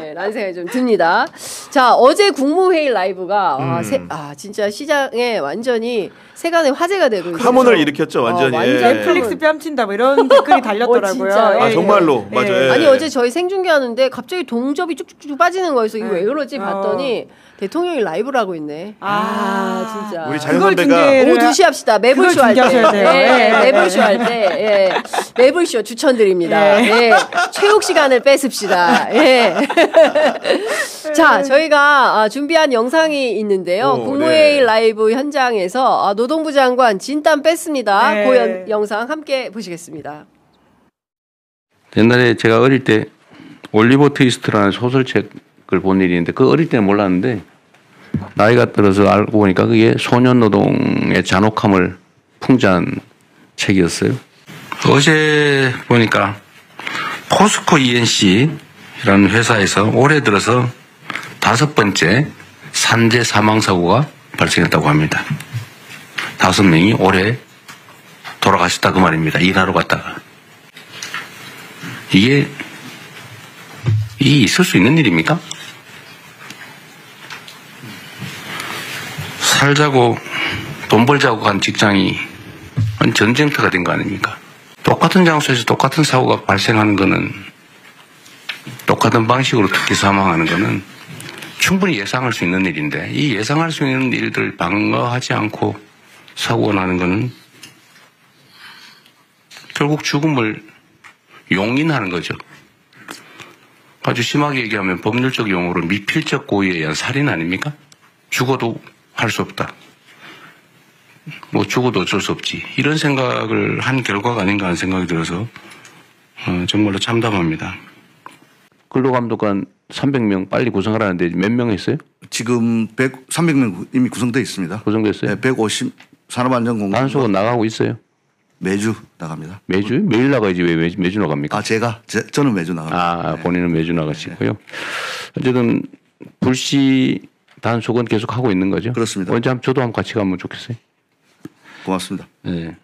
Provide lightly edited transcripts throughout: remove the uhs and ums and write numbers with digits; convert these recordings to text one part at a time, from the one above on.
네, 라는 생각이 좀 듭니다. 자, 어제 국무회의 라이브가 진짜 시장에 완전히 세간의 화제가 되고 있어요. 파문을 일으켰죠, 완전히. 넷플릭스 뺨친다 뭐 이런 댓글이 달렸더라고요. 아, 정말로. 맞아요. 아니, 어제 저희 생중계하는데 갑자기 동접이 쭉쭉쭉 빠지는 거여서 이거 왜 그러지 봤더니 대통령이 라이브를 하고 있네. 진짜. 우리 장 선배가 오후 2시 합시다. 매불쇼 할 때. 매불쇼 할 때. 매불쇼 추천드립니다. 체육 시간을 뺏읍시다. 자, 저희가 준비한 영상이 있는데요. 국무회의 라이브 현장에서 노동부 장관 진땀 뺐습니다. 그 영상 함께 보시겠습니다. 옛날에 제가 어릴 때 올리버 트위스트라는 소설책을 본 일이 있는데 그 어릴 때는 몰랐는데 나이가 들어서 알고 보니까 그게 소년 노동의 잔혹함을 풍자한 책이었어요. 어제 보니까 포스코 ENC라는 회사에서 올해 들어서 5번째 산재 사망 사고가 발생했다고 합니다. 5명이 올해 돌아가셨다 그 말입니다. 일하러 갔다가. 이게 있을 수 있는 일입니까? 살자고 돈 벌자고 간 직장이 전쟁터가 된 거 아닙니까? 똑같은 장소에서 똑같은 사고가 발생하는 거는 똑같은 방식으로 특히 사망하는 거는 충분히 예상할 수 있는 일인데 이 예상할 수 있는 일들 방어하지 않고 사고가 나는 거는 결국 죽음을 용인하는 거죠. 아주 심하게 얘기하면 법률적 용어로 미필적 고의에 의한 살인 아닙니까? 죽어도 할 수 없다. 뭐 죽어도 어쩔 수 없지. 이런 생각을 한 결과가 아닌가 하는 생각이 들어서 정말로 참담합니다. 근로감독관 300명 빨리 구성하라는데 몇 명 했어요? 지금 300명 이미 구성되어 있습니다. 구성됐어요? 네, 150 산업안전공단. 단속은 나가고 있어요? 매주 나갑니다. 매주? 매일 나가야지 왜 매주 나갑니까? 저는 매주 나갑니다. 본인은 매주 나가시고요. 어쨌든 불시 단속은 계속 하고 있는 거죠? 그렇습니다. 언제 저도 한번 같이 가면 좋겠어요. 고맙습니다. 네.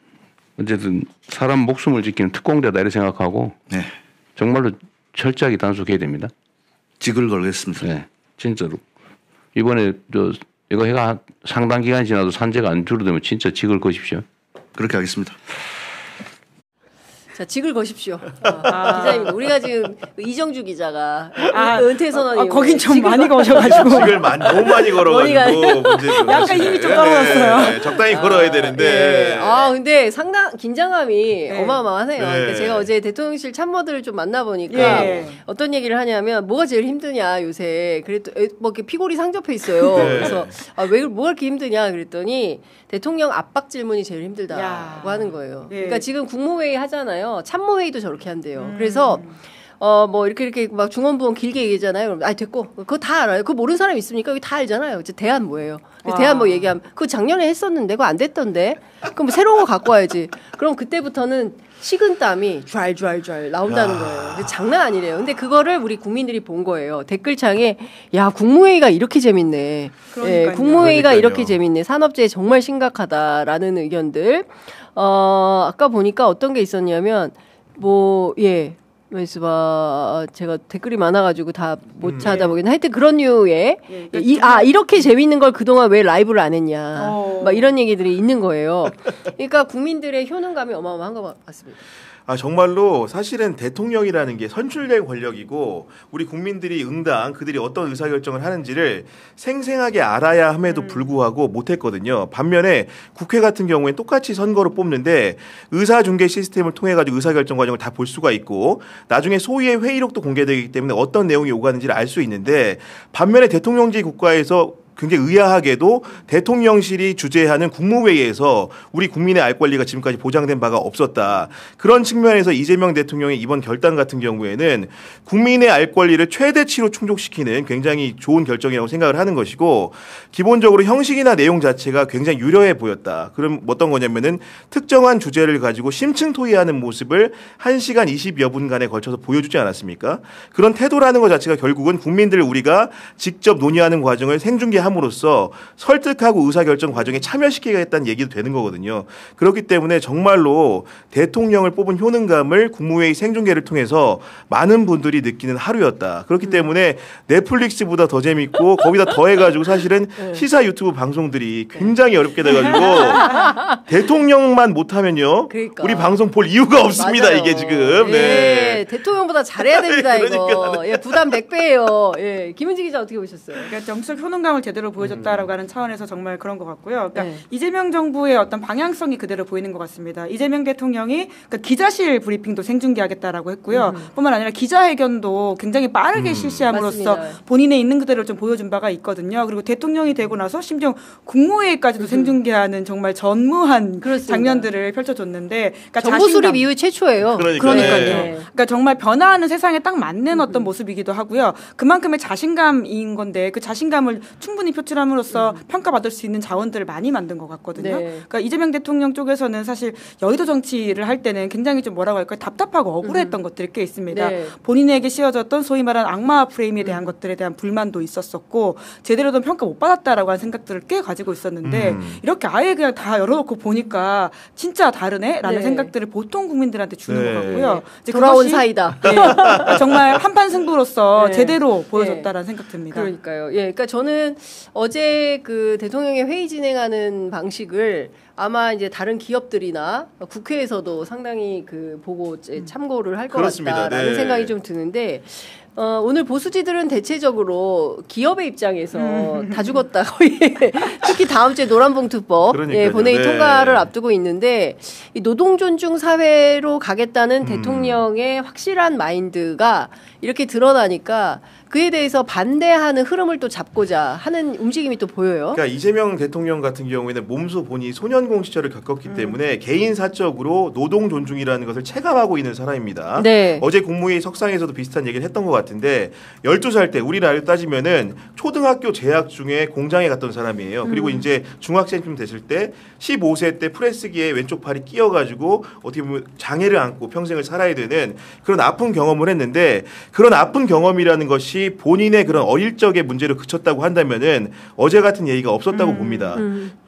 어쨌든 사람 목숨을 지키는 특공대다 이렇게 생각하고 네. 정말로 철저하게 단속해야 됩니다. 직을 걸겠습니다. 네, 진짜로. 이번에 이거 해가 상당 기간 지나도 산재가 안 줄어들면 진짜 직을 거십시오. 그렇게 하겠습니다. 자, 직을 거십시오. 기자님, 우리가 지금 이정주 기자가 은퇴 선언이 거긴 좀 많이 거셔가지고 직을 너무 많이 걸어가지고 약간 힘이 좀 떨어졌어요. 적당히 걸어야 되는데. 근데 상당 긴장감이 어마어마하네요. 그러니까 제가 어제 대통령실 참모들을 좀 만나보니까 어떤 얘기를 하냐면 뭐가 제일 힘드냐 요새. 그래도 뭐 이렇게 피골이 상접해 있어요. 그래서 뭐가 이렇게 힘드냐 그랬더니 대통령 압박 질문이 제일 힘들다고 하는 거예요. 그러니까 지금 국무회의 하잖아요. 참모회의도 저렇게 한대요. 그래서 뭐 이렇게 막 중원부원 길게 얘기하잖아요. 그럼 됐고 그거 다 알아요. 그거 모르는 사람 있습니까? 여기 다 알잖아요. 이제 대안 뭐예요? 대안 뭐 얘기하면 그거 작년에 했었는데 그거 안 됐던데. 그럼 뭐 새로운 거 갖고 와야지. 그럼 그때부터는 식은땀이 좔좔 나온다는 거예요. 장난 아니래요. 근데 그거를 우리 국민들이 본 거예요. 댓글창에 야 국무회의가 이렇게 재밌네. 국무회의가 이렇게 재밌네. 산업재해 정말 심각하다라는 의견들. 아까 보니까 어떤 게 있었냐면 제가 댓글이 많아가지고 다 못 찾아보겠는데 하여튼 그런 류의 이렇게 재밌는 걸 그동안 왜 라이브를 안 했냐 막 이런 얘기들이 있는 거예요. 그러니까 국민들의 효능감이 어마어마한 것 같습니다. 정말로 사실은 대통령이라는 게 선출된 권력이고 우리 국민들이 응당 그들이 어떤 의사결정을 하는지를 생생하게 알아야 함에도 불구하고 못했거든요. 반면에 국회 같은 경우에 똑같이 선거로 뽑는데 의사중개 시스템을 통해 가지고 의사결정 과정을 다 볼 수가 있고 나중에 소위의 회의록도 공개되기 때문에 어떤 내용이 오가는지를 알 수 있는데 반면에 대통령제 국가에서 굉장히 의아하게도 대통령실이 주재하는 국무회의에서 우리 국민의 알 권리가 지금까지 보장된 바가 없었다. 그런 측면에서 이재명 대통령의 이번 결단 같은 경우에는 국민의 알 권리를 최대치로 충족시키는 굉장히 좋은 결정이라고 생각을 하는 것이고 기본적으로 형식이나 내용 자체가 굉장히 유려해 보였다. 그럼 어떤 거냐면은 특정한 주제를 가지고 심층 토의하는 모습을 1시간 20여 분간에 걸쳐서 보여주지 않았습니까? 그런 태도라는 것 자체가 결국은 국민들을 우리가 직접 논의하는 과정을 생중계하고 함으로써 설득하고 의사결정 과정에 참여시키겠다는 얘기도 되는 거거든요. 그렇기 때문에 정말로 대통령을 뽑은 효능감을 국무회의 생중계를 통해서 많은 분들이 느끼는 하루였다. 그렇기 때문에 넷플릭스보다 더 재밌고 거기다 더해가지고 사실은 시사 유튜브 방송들이 굉장히 어렵게 돼가지고 대통령만 못하면요. 그러니까. 우리 방송 볼 이유가 없습니다. 맞아요. 이게 지금. 네. 대통령보다 잘해야 됩니다. 이거. 예, 부담 100배예요. 예, 김은지 기자 어떻게 보셨어요? 그러니까 정치적 효능감을 제대로 보여줬다라고 하는 차원에서 정말 그런 것 같고요. 그러니까 이재명 정부의 어떤 방향성이 그대로 보이는 것 같습니다. 이재명 대통령이 그러니까 기자실 브리핑도 생중계하겠다라고 했고요. 뿐만 아니라 기자회견도 굉장히 빠르게 실시함으로써 맞습니다. 본인의 있는 그대로 좀 보여준 바가 있거든요. 그리고 대통령이 되고 나서 심지어 국무회의까지도 생중계하는 정말 전무한 그렇습니다. 장면들을 펼쳐줬는데, 그러니까 정부 수립 이후 최초예요. 그러니까요. 네. 그러니까 정말 변화하는 세상에 딱 맞는 어떤 모습이기도 하고요. 그만큼의 자신감인 건데 그 자신감을 충분히 표출함으로써 평가받을 수 있는 자원들을 많이 만든 것 같거든요. 네. 그러니까 이재명 대통령 쪽에서는 사실 여의도 정치를 할 때는 굉장히 좀 뭐라고 할까요? 답답하고 억울했던 것들이 꽤 있습니다. 네. 본인에게 씌워졌던 소위 말하는 악마 프레임에 대한 것들에 대한 불만도 있었었고 제대로 된 평가 못 받았다라고 하는 생각들을 꽤 가지고 있었는데 이렇게 아예 그냥 다 열어놓고 보니까 진짜 다르네라는 네. 생각들을 보통 국민들한테 주는 것 같고요. 이제 돌아온 그것이 사이다. 네, 정말 한판 승부로서 네. 제대로 보여줬다라는 생각 듭니다. 그러니까요. 예, 그러니까 저는 어제 그 대통령의 회의 진행하는 방식을 아마 이제 다른 기업들이나 국회에서도 상당히 그 보고 참고를 할 것 같다라는 네. 생각이 좀 드는데. 오늘 보수지들은 대체적으로 기업의 입장에서 다 죽었다. 거의 특히 다음 주에 노란봉투법 예, 본회의 통과를 앞두고 있는데 이 노동 존중 사회로 가겠다는 대통령의 확실한 마인드가 이렇게 드러나니까 그에 대해서 반대하는 흐름을 또 잡고자 하는 움직임이 또 보여요. 그러니까 이재명 대통령 같은 경우에는 몸소 본이 소년공 시절을 겪었기 때문에 개인 사적으로 노동 존중이라는 것을 체감하고 있는 사람입니다. 네. 어제 국무회의 석상에서도 비슷한 얘기를 했던 것 같은데 12살 때 우리 나이로 따지면은 초등학교 재학 중에 공장에 갔던 사람이에요. 그리고 이제 중학생쯤 됐을 때 15세 때 프레스기에 왼쪽 팔이 끼어가지고 어떻게 보면 장애를 안고 평생을 살아야 되는 그런 아픈 경험을 했는데 그런 아픈 경험이라는 것이 본인의 그런 어릴 적의 문제로 그쳤다고 한다면은 어제 같은 얘기가 없었다고 봅니다.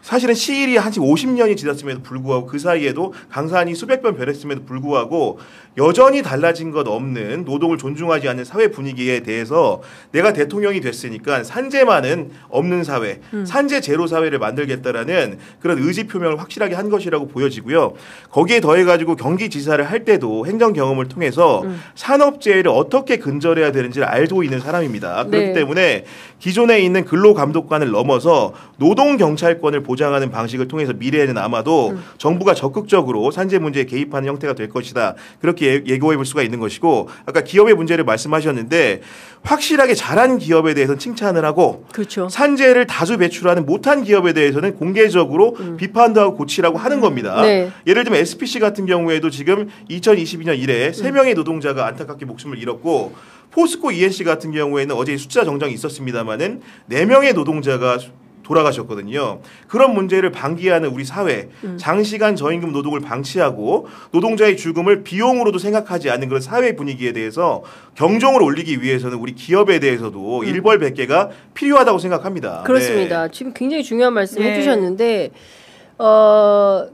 사실은 시일이 한 50년이 지났음에도 불구하고 그 사이에도 강산이 수백 번 변했음에도 불구하고 여전히 달라진 것 없는 노동을 존중하지 않는 사회 분위기에 대해서 내가 대통령이 됐으니까 산재만은 없는 사회, 산재 제로 사회를 만들겠다라는 그런 의지 표명을 확실하게 한 것이라고 보여지고요. 거기에 더해가지고 경기지사를 할 때도 행정 경험을 통해서 산업재해를 어떻게 근절해야 되는지를 알고 있는 사람입니다. 그렇기 네. 때문에 기존에 있는 근로감독관을 넘어서 노동경찰권을 보장하는 방식을 통해서 미래에는 아마도 정부가 적극적으로 산재 문제에 개입하는 형태가 될 것이다. 그렇게 예고해 볼 수가 있는 것이고 아까 기업의 문제를 말씀하셨는데 확실하게 잘한 기업에 대해서는 칭찬을 하고 그렇죠. 산재를 다수 배출하는 못한 기업에 대해서는 공개적으로 비판도 하고 고치라고 하는 겁니다. 네. 예를 들면 SPC 같은 경우에도 지금 2022년 이래 3명의 노동자가 안타깝게 목숨을 잃었고 포스코 ENC 같은 경우에는 어제 숫자 정정이 있었습니다만은 4명의 노동자가 돌아가셨거든요. 그런 문제를 방기하는 우리 사회, 장시간 저임금 노동을 방치하고 노동자의 죽음을 비용으로도 생각하지 않는 그런 사회 분위기에 대해서 경종을 올리기 위해서는 우리 기업에 대해서도 일벌백계가 필요하다고 생각합니다. 그렇습니다. 네. 지금 굉장히 중요한 말씀 네. 해주셨는데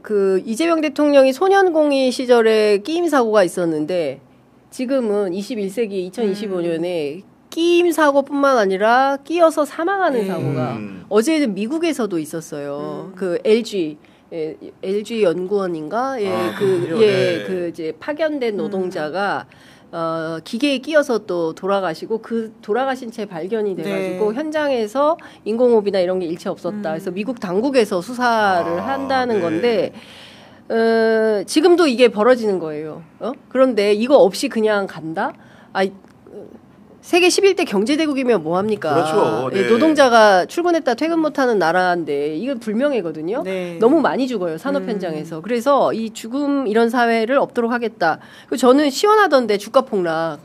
그 이재명 대통령이 소년공의 시절에 끼임 사고가 있었는데 지금은 21세기 2025년에 끼임 사고뿐만 아니라 끼어서 사망하는 사고가 어제는 미국에서도 있었어요. 그 LG 연구원인가 그 이제 파견된 노동자가 기계에 끼어서 또 돌아가시고 그 돌아가신 채 발견이 돼가지고 현장에서 인공호흡이나 이런 게 일체 없었다. 그래서 미국 당국에서 수사를 한다는 건데. 지금도 이게 벌어지는 거예요. 그런데 이거 없이 그냥 간다? 세계 11대 경제대국이면 뭐합니까? 그렇죠. 네. 노동자가 출근했다 퇴근 못하는 나라인데 이건 불명예거든요. 네. 너무 많이 죽어요. 산업 현장에서. 그래서 이 죽음 이런 사회를 없도록 하겠다. 그리고 저는 시원하던데 주가 폭락.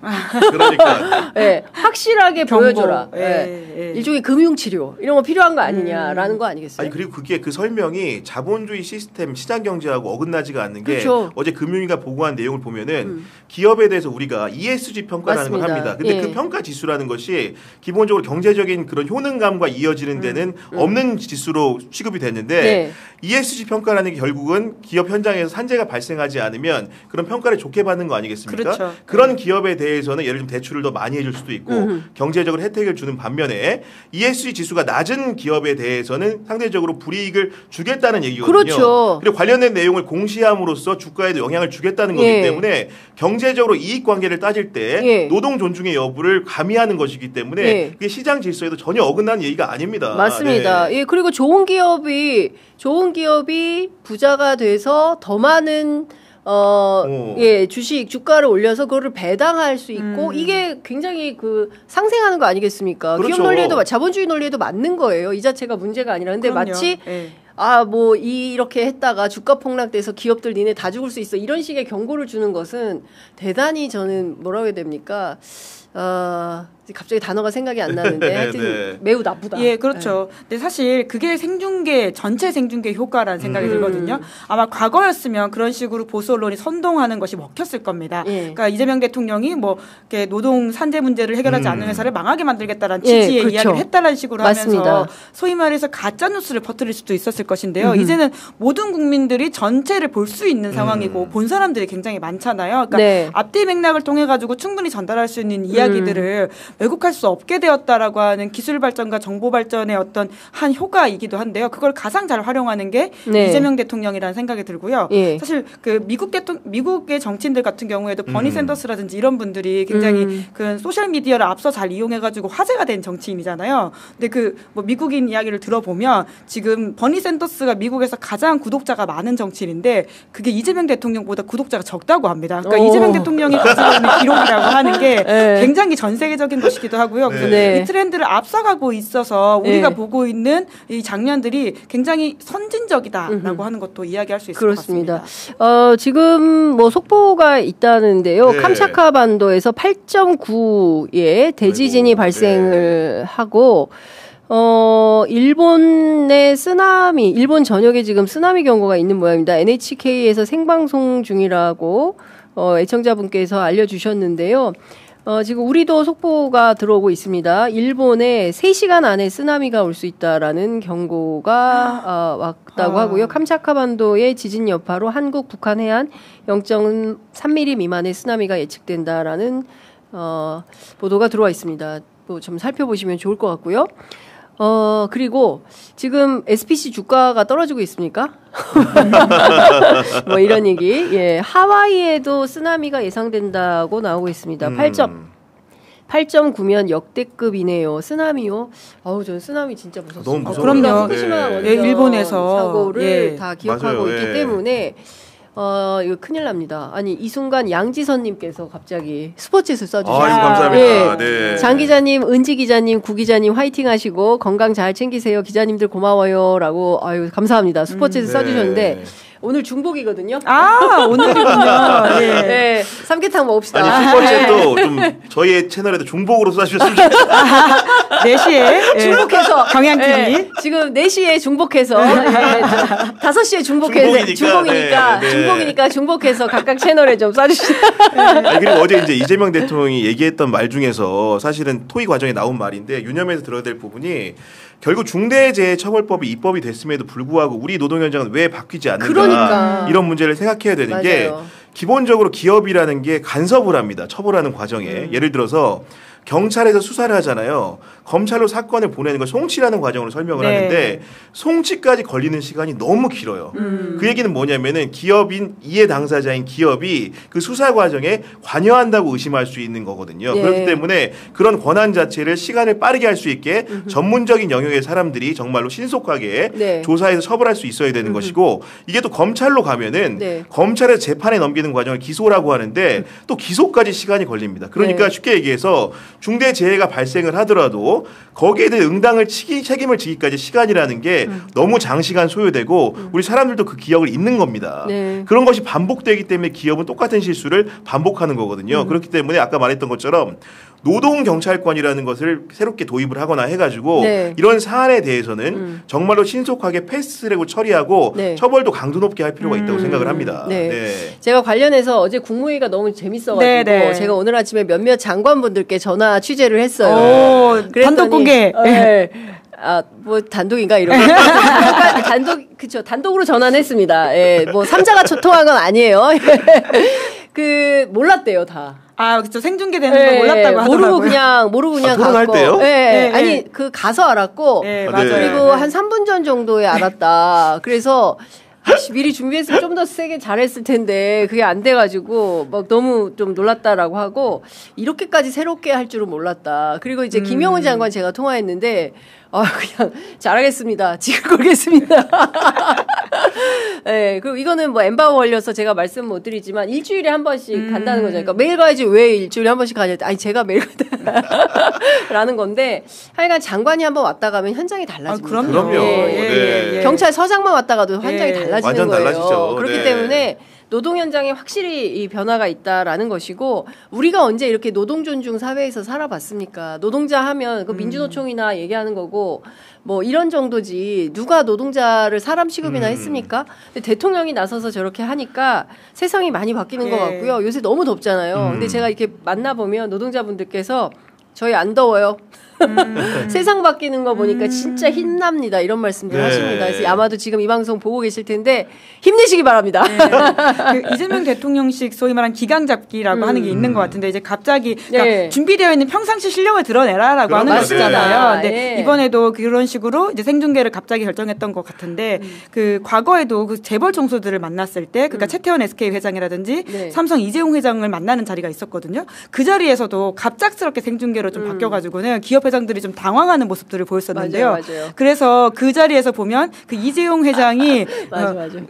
그러니까. 네, 확실하게 경고. 보여줘라. 예, 네. 예. 일종의 금융치료 이런 거 필요한 거 아니냐라는 거 아니겠어요? 아니 그리고 그게 그 설명이 자본주의 시스템 시장 경제하고 어긋나지가 않는 게 그렇죠. 어제 금융위가 보고한 내용을 보면은 기업에 대해서 우리가 ESG 평가라는 걸 맞습니다. 합니다. 근데 예. 그 평가 지수라는 것이 기본적으로 경제적인 그런 효능감과 이어지는 데는 없는 지수로 취급이 됐는데 네. ESG 평가라는 게 결국은 기업 현장에서 산재가 발생하지 않으면 그런 평가를 좋게 받는 거 아니겠습니까? 그렇죠. 그런 기업에 대해서는 예를 들면 대출을 더 많이 해줄 수도 있고 경제적으로 혜택을 주는 반면에 ESG 지수가 낮은 기업에 대해서는 상대적으로 불이익을 주겠다는 얘기거든요. 그렇죠. 그리고 관련된 내용을 공시함으로써 주가에도 영향을 주겠다는 거기 예. 때문에 경제적으로 이익관계를 따질 때 예. 노동 존중의 여부를 가미하는 것이기 때문에 예. 그게 시장 질서에도 전혀 어긋나는 얘기가 아닙니다. 맞습니다. 네. 예, 그리고 좋은 기업이 부자가 돼서 더 많은 예, 주가를 올려서 그거를 배당할 수 있고 이게 굉장히 상생하는 거 아니겠습니까? 그렇죠. 기업 논리에도 자본주의 논리에도 맞는 거예요. 이 자체가 문제가 아니라 근데 그럼요. 마치 네. 이렇게 했다가 주가 폭락돼서 기업들 니네 다 죽을 수 있어. 이런 식의 경고를 주는 것은 대단히 저는 뭐라고 해야 됩니까? 갑자기 단어가 생각이 안 나는데 하여튼 네. 매우 나쁘다. 예, 그렇죠. 네. 근데 사실 그게 전체 생중계 효과라는 생각이 들거든요. 아마 과거였으면 그런 식으로 보수 언론이 선동하는 것이 먹혔을 겁니다. 예. 그러니까 이재명 대통령이 이렇게 노동 산재 문제를 해결하지 않는 회사를 망하게 만들겠다라는 취지의 그렇죠. 이야기를 했다라는 식으로 맞습니다. 하면서 소위 말해서 가짜 뉴스를 퍼뜨릴 수도 있었을 것인데요. 이제는 모든 국민들이 전체를 볼 수 있는 상황이고 본 사람들이 굉장히 많잖아요. 그러니까 네. 앞뒤 맥락을 통해 가지고 충분히 전달할 수 있는 이야기들을 왜곡할 수 없게 되었다라고 하는 기술 발전과 정보 발전의 어떤 한 효과이기도 한데요. 그걸 가장 잘 활용하는 게 네. 이재명 대통령이라는 생각이 들고요. 예. 사실 미국의 정치인들 같은 경우에도 버니 샌더스라든지 이런 분들이 굉장히 그 소셜 미디어를 앞서 잘 이용해가지고 화제가 된 정치인이잖아요. 근데 미국인 이야기를 들어보면 지금 버니 샌더스가 미국에서 가장 구독자가 많은 정치인인데 그게 이재명 대통령보다 구독자가 적다고 합니다. 그러니까 이재명 대통령이 가지고 있는 기록이라고 하는 게 굉장히 전 세계적인 것이기도 하고요. 그래서 네. 이 트렌드를 앞서가고 있어서 우리가 보고 있는 이 장면들이 굉장히 선진적이다라고 하는 것도 이야기할 수 있을 그렇습니다. 것 같습니다. 지금 속보가 있다는데요. 네. 캄차카 반도에서 8.9의 대지진이 발생을 하고 일본의 일본 전역에 지금 쓰나미 경고가 있는 모양입니다. NHK에서 생방송 중이라고 애청자분께서 알려주셨는데요. 지금 우리도 속보가 들어오고 있습니다. 일본에 3시간 안에 쓰나미가 올 수 있다라는 경고가 왔다고 하고요. 캄차카 반도의 지진 여파로 한국, 북한 해안 0.3mm 미만의 쓰나미가 예측된다라는 보도가 들어와 있습니다. 좀 살펴보시면 좋을 것 같고요. 그리고 지금 SPC 주가가 떨어지고 있습니까? 이런 얘기. 예, 하와이에도 쓰나미가 예상된다고 나오고 있습니다. 8.9면 역대급이네요. 쓰나미요. 저는 쓰나미 진짜 무섭습니다. 너무 무서워요. 그럼요. 후쿠시마 원전 일본에서 사고를 다 기억하고 맞아요. 있기 때문에 이거 큰일 납니다. 아니, 이 순간 양지선님께서 갑자기 스포츠에서 써주셨어요. 아이고, 감사합니다. 네. 장 기자님, 은지 기자님, 구 기자님 화이팅 하시고 건강 잘 챙기세요. 기자님들 고마워요. 라고, 감사합니다. 스포츠에서 써주셨는데, 오늘 중복이거든요. 오늘이군요. 네. 네. 삼계탕 먹읍시다. 아니, 스포츠도 좀 저희 채널에도 중복으로 써주셨으면 좋겠어요. 4시에 중복해서 경향TV 네. 지금 4시에 중복해서 5시에 중복해서 중복이니까 중복해서 각각 채널에 좀 써주시죠. 그리고 어제 이제 이재명 대통령이 얘기했던 말 중에서 사실은 토의 과정에 나온 말인데 유념해서 들어야 될 부분이 결국 중대재해처벌법이 입법이 됐음에도 불구하고 우리 노동 현장은 왜 바뀌지 않는가 이런 문제를 생각해야 되는 맞아요. 게 기본적으로 기업이라는 게 간섭을 합니다. 처벌하는 과정에. 예를 들어서 경찰에서 수사를 하잖아요. 검찰로 사건을 보내는 걸 송치라는 과정으로 설명을 하는데 송치까지 걸리는 시간이 너무 길어요. 그 얘기는 뭐냐면은 기업인 이해 당사자인 기업이 그 수사 과정에 관여한다고 의심할 수 있는 거거든요. 그렇기 때문에 그런 권한 자체를 시간을 빠르게 할 수 있게 전문적인 영역의 사람들이 정말로 신속하게 조사해서 처벌할 수 있어야 되는 것이고 이게 또 검찰로 가면은 검찰에서 재판에 넘기는 과정을 기소라고 하는데 또 기소까지 시간이 걸립니다. 그러니까 쉽게 얘기해서 중대재해가 발생을 하더라도 거기에 대해 응당을 책임을 지기까지 시간이라는 게 너무 장시간 소요되고 우리 사람들도 그 기억을 잊는 겁니다. 그런 것이 반복되기 때문에 기업은 똑같은 실수를 반복하는 거거든요. 그렇기 때문에 아까 말했던 것처럼 노동 경찰권이라는 것을 새롭게 도입을 하거나 해가지고 이런 사안에 대해서는 정말로 신속하게 패스트트랙으로 처리하고 처벌도 강도 높게 할 필요가 있다고 생각을 합니다. 제가 관련해서 어제 국무회의가 너무 재밌어가지고 제가 오늘 아침에 몇몇 장관분들께 전화 취재를 했어요. 단독 공개. 뭐 단독인가 이런 거. 그쵸. 단독으로 전화했습니다. 예, 뭐 3자가 초통한 건 아니에요. 몰랐대요, 다. 그쵸. 생중계되는 걸 몰랐다고 하더라고요. 모르고 그냥 갔고. 아니, 가서 알았고. 맞아요. 그리고 한 3분 전 정도에 알았다. 그래서 미리 준비했으면 좀 더 세게 잘했을 텐데 그게 안 돼가지고 막 너무 좀 놀랐다라고 하고 이렇게까지 새롭게 할 줄은 몰랐다. 그리고 이제 김영훈 장관 제가 통화했는데 그냥 잘하겠습니다. 지금 걸겠습니다. 네, 그리고 이거는 뭐 엠바오 걸려서 제가 말씀 못 드리지만 일주일에 한 번씩 간다는 거죠. 그러니까 매일 가야지 왜 일주일에 한 번씩 가냐. 아니 제가 매일 가라는 건데 하여간 장관이 한 번 왔다 가면 현장이 달라집니다. 그럼요. 경찰서장만 왔다 가도 현장이 달라지는 완전 거예요. 달라지죠. 그렇기 때문에 노동 현장에 확실히 이 변화가 있다라는 것이고 우리가 언제 이렇게 노동 존중 사회에서 살아봤습니까? 노동자 하면 그 민주노총이나 얘기하는 거고 뭐 이런 정도지 누가 노동자를 사람 취급이나 했습니까? 근데 대통령이 나서서 저렇게 하니까 세상이 많이 바뀌는 것 같고요. 요새 너무 덥잖아요. 근데 제가 이렇게 만나보면 노동자분들께서 저희 안 더워요. 세상 바뀌는 거 보니까 진짜 힘납니다. 이런 말씀들 하십니다. 그래서 아마도 지금 이 방송 보고 계실 텐데 힘내시기 바랍니다. 그 이재명 대통령식 소위 말하는 기강 잡기라고 하는 게 있는 것 같은데 이제 갑자기 그러니까 준비되어 있는 평상시 실력을 드러내라라고 하는 것이잖아요. 근데 이번에도 그런 식으로 이제 생중계를 갑자기 결정했던 것 같은데 그 과거에도 그 재벌 총수들을 만났을 때 그러니까 최태원 SK 회장이라든지 삼성 이재용 회장을 만나는 자리가 있었거든요. 그 자리에서도 갑작스럽게 생중계로 좀 바뀌어가지고는 기업 회장들이 좀 당황하는 모습들을 보였었는데요. 맞아요. 그래서 그 자리에서 보면 그 이재용 회장이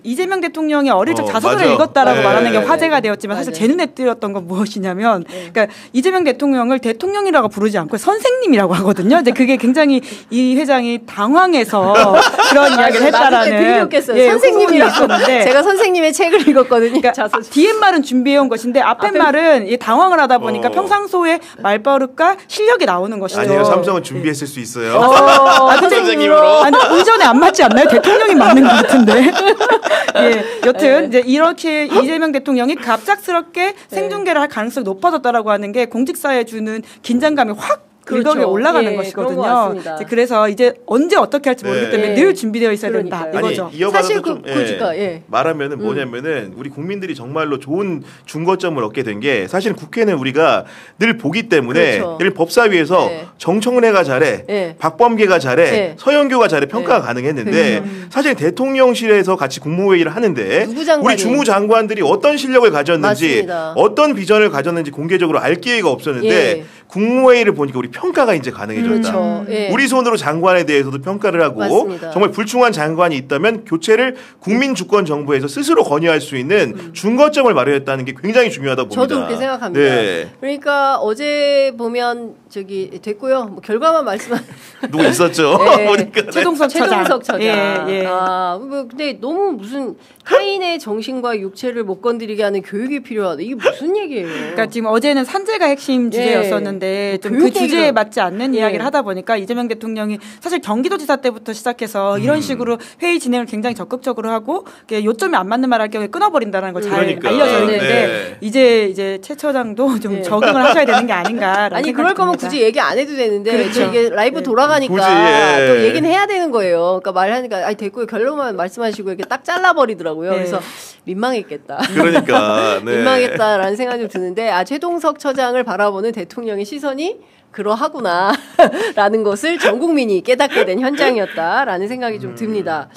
이재명 대통령이 어릴 적 자서전을 읽었다라고 말하는 게 화제가 되었지만 사실 제 눈에 띄었던 건 무엇이냐면 그러니까 이재명 대통령을 대통령이라고 부르지 않고 선생님이라고 하거든요. 근데 그게 굉장히 이 회장이 당황해서 그런 이야기를 했다라는 선생님이라고 있었는데 제가 선생님의 책을 읽었거든요. 그러니까 뒤에 말은 준비해온 것인데 앞에 말은 당황을 하다 보니까 평상소에 말버릇과 실력이 나오는 것이죠. 아니요, 삼성은 준비했을 수 있어요. 선생님으로. 아니, 의전에 안 맞지 않나요? 대통령이 맞는 것 같은데. 여튼 이제 이렇게 이재명 대통령이 갑작스럽게 생중계를 할 가능성이 높아졌다라고 하는 게 공직사에 주는 긴장감이 확 일각에 올라가는 것이거든요. 그래서 이제 언제 어떻게 할지 모르기 때문에 늘 준비되어 있어야 된다. 이거죠. 아니, 사실 말하면은 뭐냐면은 우리 국민들이 정말로 좋은 중거점을 얻게 된 게 사실 국회는 우리가 늘 보기 때문에 늘 법사위에서 정청래가 잘해, 박범계가 잘해, 서영교가 잘해 평가가 가능했는데 사실 대통령실에서 같이 국무회의를 하는데 우리 주무장관들이 어떤 실력을 가졌는지 어떤 비전을 가졌는지 공개적으로 알 기회가 없었는데 국무회의를 보니까 우리 평가가 이제 가능해졌다. 우리 손으로 장관에 대해서도 평가를 하고 정말 불충한 장관이 있다면 교체를 국민주권정부에서 스스로 건의할 수 있는 중거점을 마련했다는 게 굉장히 중요하다고 봅니다. 저도 그렇게 생각합니다. 그러니까 어제 보면 됐고요. 뭐 결과만 말씀하세요. 누구 있었죠? 보니까 최동석 처장. 근데 너무 무슨 타인의 정신과 육체를 못 건드리게 하는 교육이 필요하다. 이게 무슨 얘기예요? 그러니까 지금 어제는 산재가 핵심 주제였었는데 좀 그 주제에 맞지 않는 이야기를 하다 보니까 이재명 대통령이 사실 경기도지사 때부터 시작해서 이런 식으로 회의 진행을 굉장히 적극적으로 하고 요점이 안 맞는 말 할 경우에 끊어버린다는 걸 잘 알려져 있는데 이제 최 처장도 좀 적응을 하셔야 되는 게 아닌가라는 아니 그럴 거면 굳이 얘기 안 해도 되는데 이게 라이브 돌아가니까 굳이, 또 얘기는 해야 되는 거예요. 그러니까 말하니까 됐고요. 결론만 말씀하시고 이렇게 딱 잘라버리더라고요. 그래서 민망했겠다. 그러니까 민망했다라는 생각이 좀 드는데 최동석 처장을 바라보는 대통령의 시선이 그러하구나 라는 것을 전 국민이 깨닫게 된 현장이었다라는 생각이 좀 듭니다.